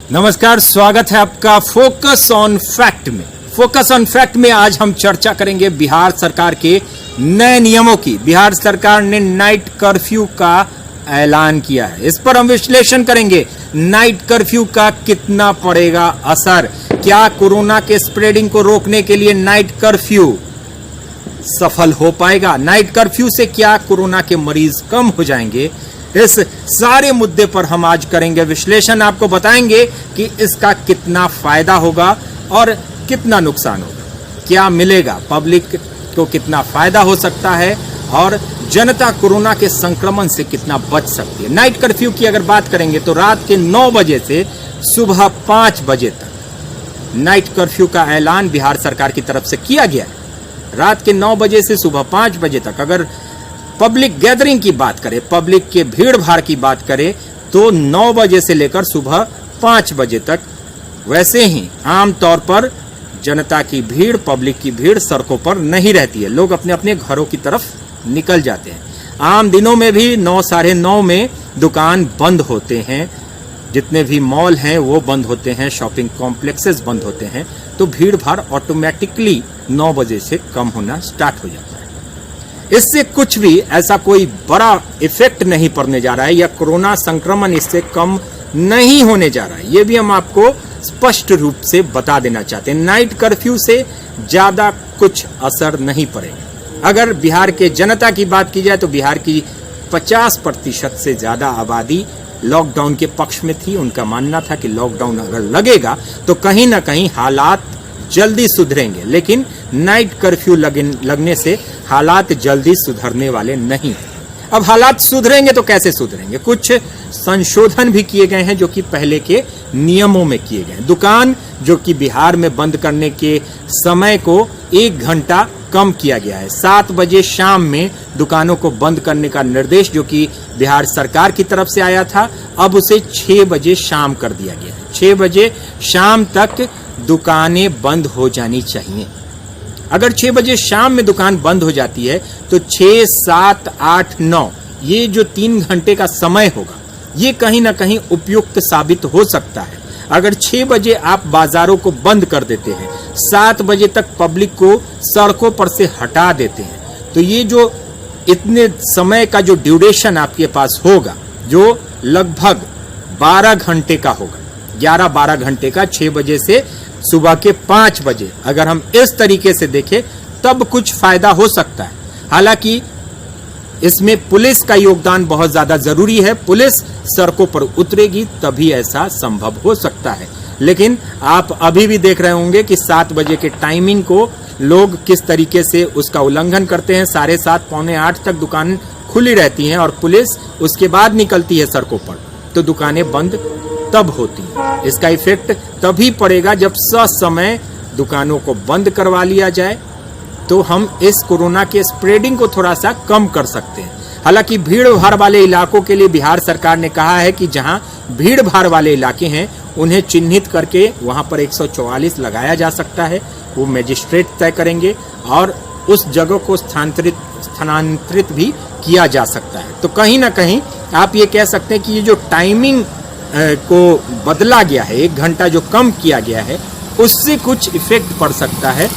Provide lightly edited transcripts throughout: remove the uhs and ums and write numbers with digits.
नमस्कार, स्वागत है आपका फोकस ऑन फैक्ट में। फोकस ऑन फैक्ट में आज हम चर्चा करेंगे बिहार सरकार के नए नियमों की। बिहार सरकार ने नाइट कर्फ्यू का ऐलान किया है, इस पर हम विश्लेषण करेंगे। नाइट कर्फ्यू का कितना पड़ेगा असर, क्या कोरोना के स्प्रेडिंग को रोकने के लिए नाइट कर्फ्यू सफल हो पाएगा, नाइट कर्फ्यू से क्या कोरोना के मरीज कम हो जाएंगे, इस सारे मुद्दे पर हम आज करेंगे विश्लेषण। आपको बताएंगे कि इसका कितना फायदा होगा और कितना नुकसान होगा, क्या मिलेगा, पब्लिक को कितना फायदा हो सकता है और जनता कोरोना के संक्रमण से कितना बच सकती है। नाइट कर्फ्यू की अगर बात करेंगे तो रात के 9 बजे से सुबह 5 बजे तक नाइट कर्फ्यू का ऐलान बिहार सरकार की तरफ से किया गया है। रात के 9 बजे से सुबह 5 बजे तक अगर पब्लिक गैदरिंग की बात करें, पब्लिक के भीड़ भाड़ की बात करें तो 9 बजे से लेकर सुबह 5 बजे तक। वैसे ही आमतौर पर जनता की भीड़, पब्लिक की भीड़ सड़कों पर नहीं रहती है, लोग अपने अपने घरों की तरफ निकल जाते हैं। आम दिनों में भी 9, साढ़े 9 में दुकान बंद होते हैं, जितने भी मॉल हैं वो बंद होते हैं, शॉपिंग कॉम्प्लेक्सेस बंद होते हैं, तो भीड़ भाड़ ऑटोमेटिकली 9 बजे से कम होना स्टार्ट हो जाता है। इससे कुछ भी ऐसा कोई बड़ा इफेक्ट नहीं पड़ने जा रहा है या कोरोना संक्रमण इससे कम नहीं होने जा रहा है, ये भी हम आपको स्पष्ट रूप से बता देना चाहते हैं। नाइट कर्फ्यू से ज्यादा कुछ असर नहीं पड़ेगा। अगर बिहार के जनता की बात की जाए तो बिहार की 50% से ज्यादा आबादी लॉकडाउन के पक्ष में थी। उनका मानना था कि लॉकडाउन अगर लगेगा तो कहीं ना कहीं हालात जल्दी सुधरेंगे, लेकिन नाइट कर्फ्यू लगने से हालात जल्दी सुधरने वाले नहीं। अब हालात सुधरेंगे तो कैसे सुधरेंगे? कुछ संशोधन भी किए गए हैं जो कि पहले के नियमों में किए गए हैं। दुकान जो कि बिहार में बंद करने के समय को 1 घंटा कम किया गया है। 7 बजे शाम में दुकानों को बंद करने का निर्देश जो कि बिहार सरकार की तरफ से आया था, अब उसे 6 बजे शाम कर दिया गया है। 6 बजे शाम तक दुकानें बंद हो जानी चाहिए। अगर 6 बजे शाम में दुकान बंद हो जाती है तो 6, 7, 8, 9 ये जो 3 घंटे का समय होगा ये कहीं ना कहीं उपयुक्त साबित हो सकता है। अगर 6 बजे आप बाजारों को बंद कर देते हैं, 7 बजे तक पब्लिक को सड़कों पर से हटा देते हैं, तो ये जो इतने समय का जो ड्यूरेशन आपके पास होगा जो लगभग 12 घंटे का होगा, 11-12 घंटे का, 6 बजे से सुबह के 5 बजे अगर हम इस तरीके से देखें तब कुछ फायदा हो सकता है। हालांकि इसमें पुलिस का योगदान बहुत ज्यादा जरूरी है, पुलिस सड़कों पर उतरेगी तभी ऐसा संभव हो सकता है। लेकिन आप अभी भी देख रहे होंगे कि 7 बजे के टाइमिंग को लोग किस तरीके से उसका उल्लंघन करते हैं। 7:30, पौने 8 तक दुकान खुली रहती हैं और पुलिस उसके बाद निकलती है सड़कों पर, तो दुकानें बंद तब होती है। इसका इफेक्ट तभी पड़ेगा जब ससमय दुकानों को बंद करवा लिया जाए, तो हम इस कोरोना के स्प्रेडिंग को थोड़ा सा कम कर सकते हैं। हालांकि भीड़ भाड़ वाले इलाकों के लिए बिहार सरकार ने कहा है कि जहां भीड़ भाड़ वाले इलाके हैं उन्हें चिन्हित करके वहां पर 144 लगाया जा सकता है, वो मजिस्ट्रेट तय करेंगे और उस जगह को स्थानांतरित भी किया जा सकता है। तो कहीं ना कहीं आप ये कह सकते हैं कि ये जो टाइमिंग को बदला गया है, 1 घंटा जो कम किया गया है, उससे कुछ इफेक्ट पड़ सकता है,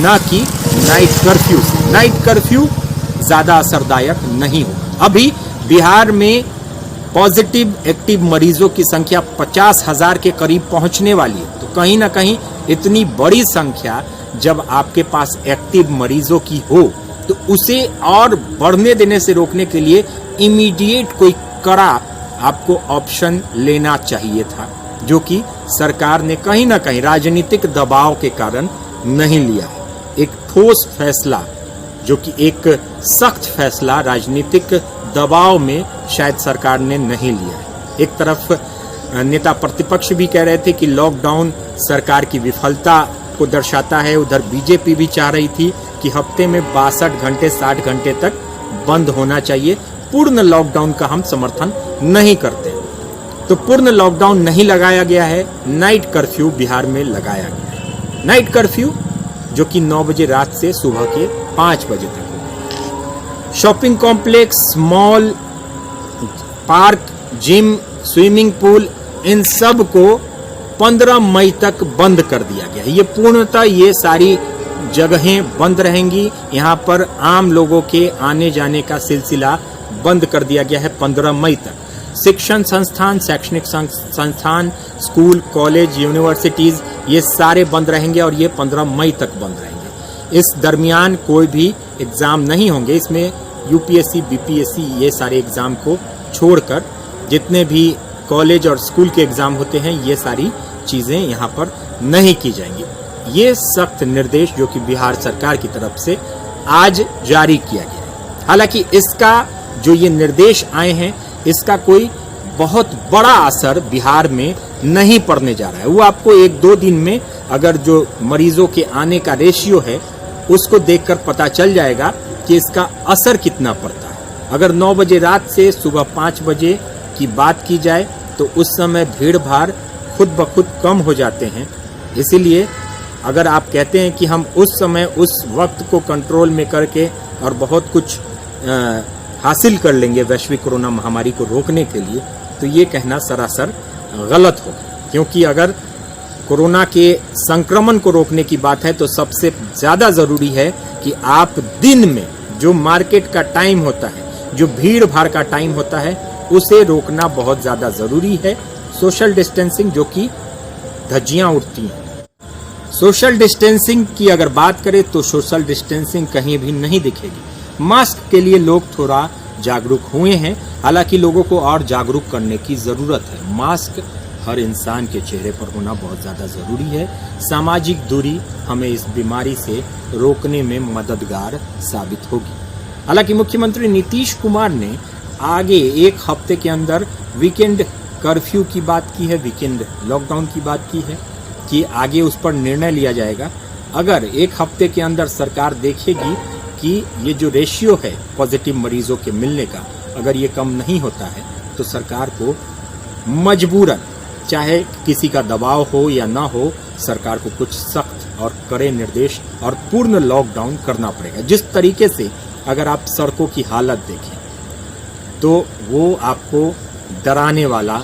ना कि नाइट कर्फ्यू से। नाइट कर्फ्यू ज्यादा असरदायक नहीं होगा। अभी बिहार में पॉजिटिव एक्टिव मरीजों की संख्या 50,000 के करीब पहुंचने वाली है, तो कहीं ना कहीं इतनी बड़ी संख्या जब आपके पास एक्टिव मरीजों की हो तो उसे और बढ़ने देने से रोकने के लिए इमीडिएट कोई कड़ा आपको ऑप्शन लेना चाहिए था, जो कि सरकार ने कहीं ना कहीं राजनीतिक दबाव के कारण नहीं लिया है। एक ठोस फैसला जो कि एक सख्त फैसला राजनीतिक दबाव में शायद सरकार ने नहीं लिया है। एक तरफ नेता प्रतिपक्ष भी कह रहे थे कि लॉकडाउन सरकार की विफलता को दर्शाता है, उधर बीजेपी भी चाह रही थी कि हफ्ते में 62 घंटे 60 घंटे तक बंद होना चाहिए। पूर्ण लॉकडाउन का हम समर्थन नहीं करते, तो पूर्ण लॉकडाउन नहीं लगाया गया है, नाइट कर्फ्यू बिहार में लगाया गया है। नाइट कर्फ्यू जो कि 9 बजे रात से सुबह के 5 बजे तक होगा। Shopping complex, mall, park, gym, swimming pool, इन सब को 15 मई तक बंद कर दिया गया है। ये पूर्णतः ये सारी जगहें बंद रहेंगी। यहाँ पर आम लोगों के आने जाने का सिलसिला बंद कर दिया गया है 15 मई तक। शिक्षण संस्थान, शैक्षणिक संस्थान, स्कूल, कॉलेज, यूनिवर्सिटीज ये सारे बंद रहेंगे और ये 15 मई तक बंद रहेंगे। इस दरमियान कोई भी एग्जाम नहीं होंगे। इसमें यूपीएससी, बीपीएससी ये सारे एग्जाम को छोड़कर जितने भी कॉलेज और स्कूल के एग्जाम होते हैं ये सारी चीजें यहाँ पर नहीं की जाएंगी। ये सख्त निर्देश जो कि बिहार सरकार की तरफ से आज जारी किया गया है। हालांकि इसका जो ये निर्देश आए हैं इसका कोई बहुत बड़ा असर बिहार में नहीं पड़ने जा रहा है। वो आपको 1-2 दिन में अगर जो मरीजों के आने का रेशियो है उसको देखकर पता चल जाएगा कि इसका असर कितना पड़ता है। अगर 9 बजे रात से सुबह 5 बजे की बात की जाए तो उस समय भीड़ भाड़ खुद ब खुद कम हो जाते हैं। इसीलिए अगर आप कहते हैं कि हम उस समय उस वक्त को कंट्रोल में करके और बहुत कुछ हासिल कर लेंगे वैश्विक कोरोना महामारी को रोकने के लिए, तो ये कहना सरासर गलत होगा। क्योंकि अगर कोरोना के संक्रमण को रोकने की बात है तो सबसे ज़्यादा ज़रूरी है कि आप दिन में जो मार्केट का टाइम होता है, जो भीड़ भाड़ का टाइम होता है, उसे रोकना बहुत ज़्यादा ज़रूरी है। सोशल डिस्टेंसिंग जो कि धज्जियाँ उड़ती हैं। सोशल डिस्टेंसिंग की अगर बात करें तो सोशल डिस्टेंसिंग कहीं भी नहीं दिखेगी। मास्क के लिए लोग थोड़ा जागरूक हुए हैं, हालांकि लोगों को और जागरूक करने की ज़रूरत है। मास्क हर इंसान के चेहरे पर होना बहुत ज़्यादा ज़रूरी है। सामाजिक दूरी हमें इस बीमारी से रोकने में मददगार साबित होगी। हालांकि मुख्यमंत्री नीतीश कुमार ने आगे 1 हफ्ते के अंदर वीकेंड कर्फ्यू की बात की है, वीकेंड लॉकडाउन की बात की है कि आगे उस पर निर्णय लिया जाएगा। अगर 1 हफ्ते के अंदर सरकार देखेगी कि ये जो रेशियो है पॉजिटिव मरीजों के मिलने का, अगर ये कम नहीं होता है तो सरकार को मजबूरन, चाहे किसी का दबाव हो या ना हो, सरकार को कुछ सख्त और कड़े निर्देश और पूर्ण लॉकडाउन करना पड़ेगा। जिस तरीके से अगर आप सड़कों की हालत देखें तो वो आपको डराने वाला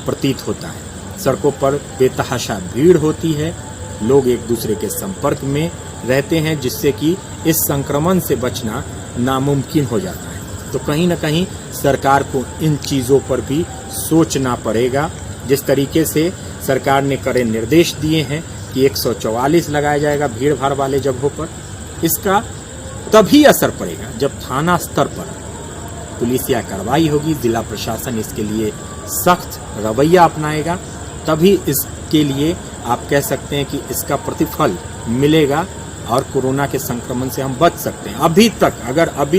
प्रतीत होता है। सड़कों पर बेतहाशा भीड़ होती है, लोग एक दूसरे के संपर्क में रहते हैं, जिससे कि इस संक्रमण से बचना नामुमकिन हो जाता है। तो कहीं ना कहीं सरकार को इन चीज़ों पर भी सोचना पड़ेगा। जिस तरीके से सरकार ने कड़े निर्देश दिए हैं कि 144 लगाया जाएगा भीड़ भाड़ वाले जगहों पर, इसका तभी असर पड़ेगा जब थाना स्तर पर पुलिसिया कार्रवाई होगी, जिला प्रशासन इसके लिए सख्त रवैया अपनाएगा, तभी इसके लिए आप कह सकते हैं कि इसका प्रतिफल मिलेगा और कोरोना के संक्रमण से हम बच सकते हैं। अभी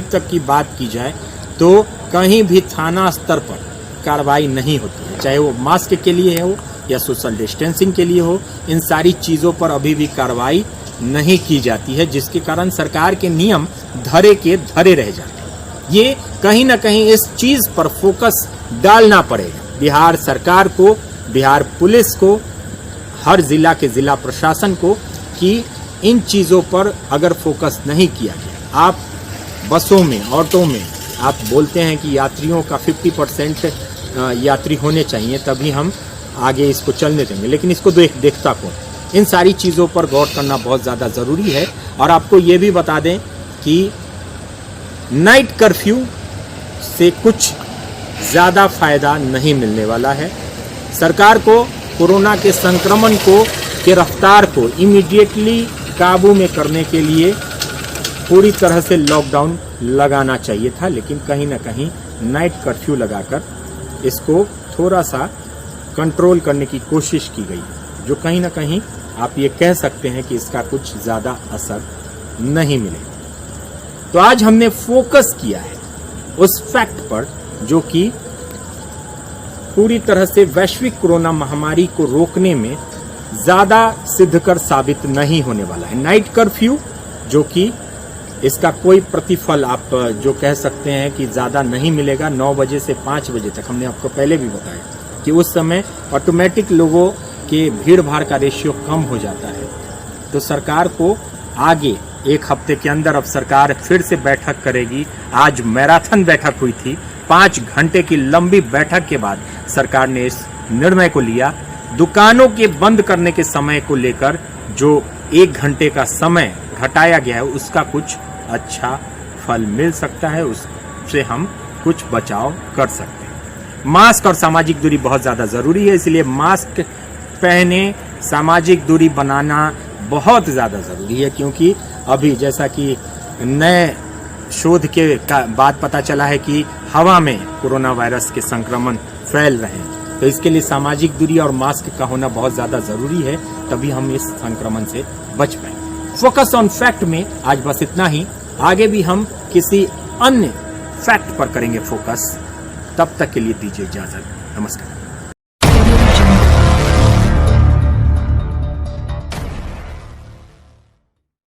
तक की बात की जाए तो कहीं भी थाना स्तर पर कार्रवाई नहीं होती है, चाहे वो मास्क के लिए हो या सोशल डिस्टेंसिंग के लिए हो। इन सारी चीज़ों पर अभी भी कार्रवाई नहीं की जाती है, जिसके कारण सरकार के नियम धरे के धरे रह जाते हैं। ये कहीं ना कहीं इस चीज़ पर फोकस डालना पड़ेगा बिहार सरकार को, बिहार पुलिस को, हर जिला के जिला प्रशासन को, कि इन चीज़ों पर अगर फोकस नहीं किया गया। आप बसों में, ऑटो में आप बोलते हैं कि यात्रियों का 50% यात्री होने चाहिए, तभी हम आगे इसको चलने देंगे, लेकिन इसको देखता कौन? इन सारी चीज़ों पर गौर करना बहुत ज़्यादा ज़रूरी है। और आपको ये भी बता दें कि नाइट कर्फ्यू से कुछ ज़्यादा फायदा नहीं मिलने वाला है। सरकार को कोरोना के संक्रमण के रफ्तार को इमीडिएटली काबू में करने के लिए पूरी तरह से लॉकडाउन लगाना चाहिए था, लेकिन कहीं ना कहीं नाइट कर्फ्यू लगाकर इसको थोड़ा सा कंट्रोल करने की कोशिश की गई, जो कहीं ना कहीं आप ये कह सकते हैं कि इसका कुछ ज़्यादा असर नहीं मिलेगा। तो आज हमने फोकस किया है उस फैक्ट पर जो कि पूरी तरह से वैश्विक कोरोना महामारी को रोकने में ज़्यादा सिद्धकर साबित नहीं होने वाला है। नाइट कर्फ्यू जो कि इसका कोई प्रतिफल आप जो कह सकते हैं कि ज़्यादा नहीं मिलेगा। 9 बजे से 5 बजे तक हमने आपको पहले भी बताया कि उस समय ऑटोमेटिक लोगों के भीड़ भाड़ का रेशियो कम हो जाता है। तो सरकार को आगे 1 हफ्ते के अंदर अब सरकार फिर से बैठक करेगी। आज मैराथन बैठक हुई थी, 5 घंटे की लंबी बैठक के बाद सरकार ने इस निर्णय को लिया दुकानों के बंद करने के समय को लेकर जो 1 घंटे का समय घटाया गया है उसका कुछ अच्छा फल मिल सकता है, उससे हम कुछ बचाव कर सकते हैं। मास्क और सामाजिक दूरी बहुत ज़्यादा ज़रूरी है, इसलिए मास्क पहने, सामाजिक दूरी बनाना बहुत ज़्यादा ज़रूरी है, क्योंकि अभी जैसा कि नए शोध के बाद पता चला है कि हवा में कोरोना वायरस के संक्रमण फैल रहे हैं, तो इसके लिए सामाजिक दूरी और मास्क का होना बहुत ज़्यादा ज़रूरी है, तभी हम इस संक्रमण से बच पाएंगे। फोकस ऑन फैक्ट में आज बस इतना ही। आगे भी हम किसी अन्य फैक्ट पर करेंगे फोकस। तब तक के लिए दीजिए इजाजत। नमस्कार।